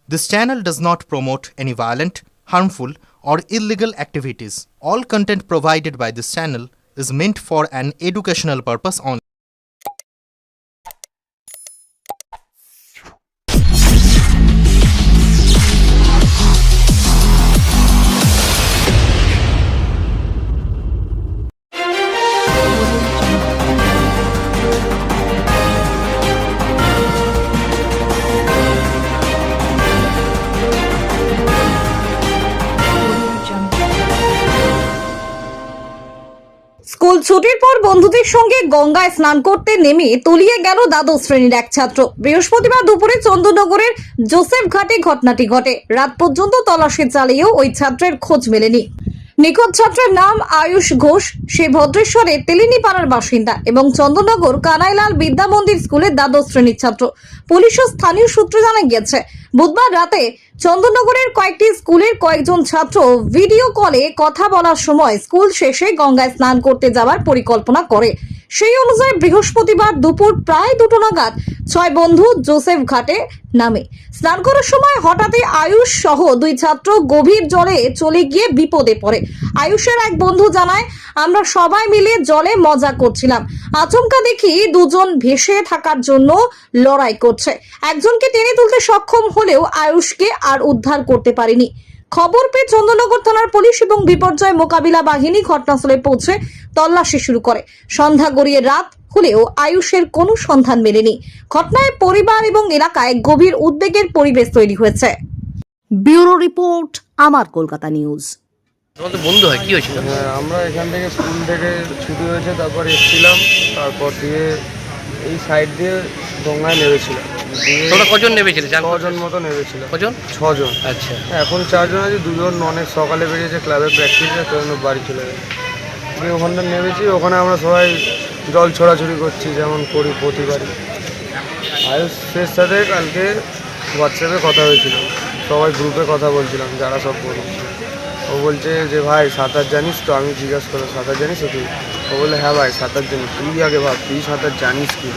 This channel does not promote any violent, harmful, or illegal activities. All content provided by this channel is meant for an educational purpose only. School ছুটির পর বন্ধুদের সঙ্গে গঙ্গায় স্নান করতে নেমে তলিয়ে গেল দ্বাদশ শ্রেণীর এক ছাত্র। বৃহস্পতিবার দুপুরে চন্দননগরের জোসেফ ঘাটে ঘটনাটি ঘটে। রাত পর্যন্ত তল্লাশি চালিয়েও ওই ছাত্রের খোঁজ মেলেনি। নিখোঁজ ছাত্রের নাম আয়ুষ ঘোষ। সে ভদ্রেশ্বরের তেলিনীপাড়ার বাসিন্দা এবং চন্দননগর কানাইলাল বিদ্যা মন্দির স্কুলের দ্বাদশ শ্রেণীর ছাত্র। পুলিশ ও স্থানীয় সূত্রে জানা গিয়েছে, বুধবার রাতে চন্দননগরের কয়েকটি স্কুলের কয়েকজন ছাত্র ভিডিও কলে কথা বলার সময় স্কুল শেষে গঙ্গায় স্নান করতে যাওয়ার পরিকল্পনা করে। সেই অনুযায়ী বৃহস্পতিবার দুপুর প্রায় 2টো নাগাদ 6 বন্ধু জোসেফ ঘাটে নামে। স্নান করার সময় হঠাৎই আয়ুষ সহ 2 ছাত্র গভীর জলে চলে গিয়ে বিপদে পড়ে। আয়ুষের এক বন্ধু জানায়, আমরা সবাই মিলে জলে মজা করছিলাম, আচমকা দেখি দুজন ভেসে থাকার জন্য লড়াই করছে। একজনকে টেনে তুলতে সক্ষম হলেও আয়ুষকে আর উদ্ধার করতে পারেনি। খবর পেয়ে চন্দননগর থানার পুলিশ এবং বিপর্যয় মোকাবিলা বাহিনী ঘটনাস্থলে পৌঁছে তল্লাশি শুরু করে। সন্ধ্যা গড়িয়ে রাত হলেও আয়ুষের কোনো সন্ধান মেলেনি। ঘটনায় পরিবার এবং এলাকায় গভীর উদ্বেগের পরিবেশ তৈরি হয়েছে। ব্যুরো রিপোর্ট, আমার কলকাতা নিউজ। তোমাদের বন্ধু হয় কি হয়েছিল? হ্যাঁ, আমরা এখান থেকে স্কুল থেকে ছুটি হয়েছে, তারপর এসেছিলাম, তারপর দিয়ে এই সাইড দিয়ে গঙ্গায় নেমেছিলাম। তোমরা কজন নেমেছিলে? 6 জন মতো নেমেছিলাম। কজন? 6 জন। আচ্ছা, এখন 4 জন আছে, 2 জন অনেক সকালে বেরিয়েছে ক্লাবে প্র্যাকটিসে, তো জন্য বাড়ি চলে গেছে। দিয়ে ওখানটা নেমেছি, ওখানে আমরা সবাই জল ছোড়াছুড়ি করছি যেমন করি প্রতিবারই। আয়ুষের সাথে কালকে হোয়াটসঅ্যাপে কথা হয়েছিল, সবাই গ্রুপে কথা বলছিলাম যারা সব বলছি। ও বলছে যে ভাই সাঁতার জানিস তো? আমি জিজ্ঞাসা করলাম সাঁতার জানিস তো তুই? ও বললে হ্যাঁ ভাই সাঁতার জানি। তুই আগে ভাব তুই সাঁতার জানিস কি?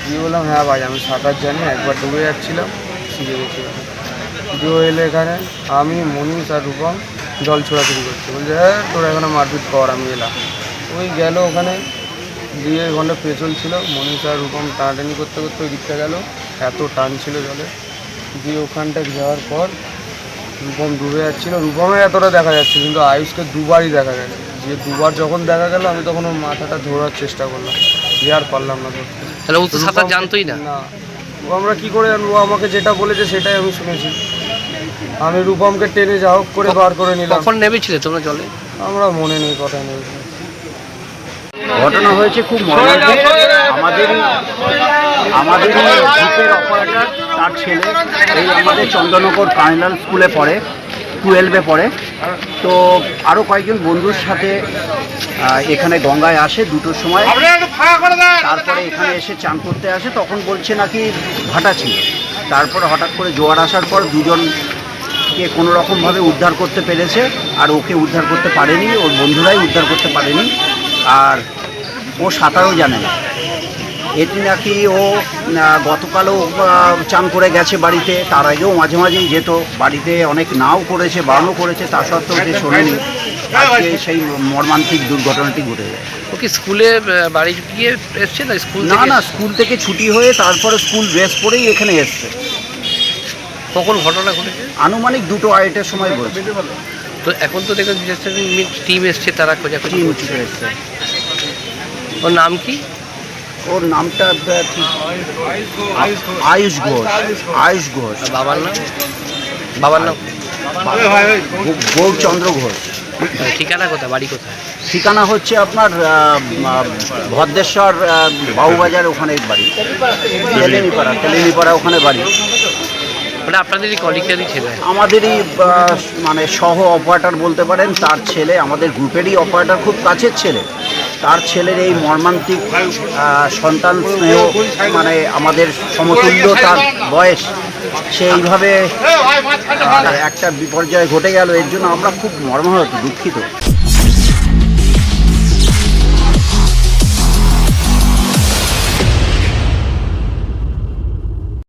দিয়ে বললাম হ্যাঁ ভাই আমি সাঁতার জানি, একবার ডুবে যাচ্ছিলাম, শিখে গেছিলাম। দিয়ে এলে এখানে আমি মনীষ আর রূপম জল ছোড়াছুড়ি করছি। বলছে হ্যাঁ তোরা এখানে মারপিট কর, আমি এলাম। ওই গেল ওখানে, দিয়ে ওখানটা পেছল ছিল, মনীষ আর রূপম টানাটানি করতে করতে ওই দিকটা গেল, এত টান ছিল জলে। দিয়ে ওখানটা যাওয়ার পর রূপম ডুবে যাচ্ছিল, রূপমের এতটা দেখা যাচ্ছে কিন্তু আয়ুষকে দুবারই দেখা গেছে। যে দুবার যখন দেখা গেল আমি তখন ওর মাথাটা ধরার চেষ্টা করলাম, দিয়ে আর পারলাম না ধরতে। তাহলে ও তো সাঁতার জানতোই না? না, ও আমরা কী করে জানবো? আমাকে যেটা বলেছে সেটাই আমি শুনেছি। আমি রূপমকে টেনে যা হোক করে বার করে নিলাম। কখন নেমেছিলে তোমরা জলে? আমরা মনে নেই কথা নেই। ঘটনা হয়েছে খুব মর্মান্তিক। আমাদের গ্রুপের অপারেটর, তার ছেলে এই আমাদের চন্দননগর কানাইলাল স্কুলে পড়ে, 12-এ পড়ে। তো আরও কয়েকজন বন্ধুর সাথে এখানে গঙ্গায় আসে 2টোর সময়। তারপরে এখানে এসে চান করতে আসে, তখন বলছে নাকি ভাটা ছিল। তারপরে হঠাৎ করে জোয়ার আসার পর দুজনকে কোনো রকমভাবে উদ্ধার করতে পেরেছে, আর ওকে উদ্ধার করতে পারেনি, ওর বন্ধুরাই উদ্ধার করতে পারেনি। আর ও সাঁতারও জানে না। এটি নাকি ও গতকালও চান করে গেছে বাড়িতে, তার আগেও মাঝে মাঝেই যেত বাড়িতে, অনেক নাও করেছে, বারণও করেছে, তা সত্ত্বেও সে শোনেনি। আজকে সেই মর্মান্তিক দুর্ঘটনাটি ঘটে যায়। ও কি স্কুলে বাড়ি গিয়ে এসছে না স্কুল না থেকে? না, স্কুল থেকে ছুটি হয়ে তারপরে স্কুল ড্রেস পরেই এখানে এসছে। কখন ঘটনা ঘটেছে? আনুমানিক 2:30-এর সময় বলছে। তো এখন তো দেখো টিম এসছে, তারা খোঁজাখুঁজি টিম করছে। এসছে। ওর নাম কি? ওর নামটা আয়ুষ ঘোষ। আয়ুষ ঘোষ। আর বাবার নাম? বাবার নাম গৌরচন্দ্র ঘোষ। ঠিকানা কোথায়, বাড়ি কোথায়? ঠিকানা হচ্ছে আপনার ভদ্রেশ্বর বাবুবাজার, ওখানে বাড়ি। তেলিনীপাড়া ওখানে বাড়ি। মানে আপনাদেরই কলিগেরই ছেলে? আমাদেরই মানে সহ অপারেটর বলতে পারেন, তার ছেলে। আমাদের গ্রুপেরই অপারেটর, খুব কাছের ছেলে। তার ছেলের এই মর্মান্তিক সন্তান স্নেহ, মানে আমাদের সমতুল্য তার বয়স, সেইভাবে একটা বিপর্যয় ঘটে গেল। এর জন্য আমরা খুব মর্মাহত, দুঃখিত।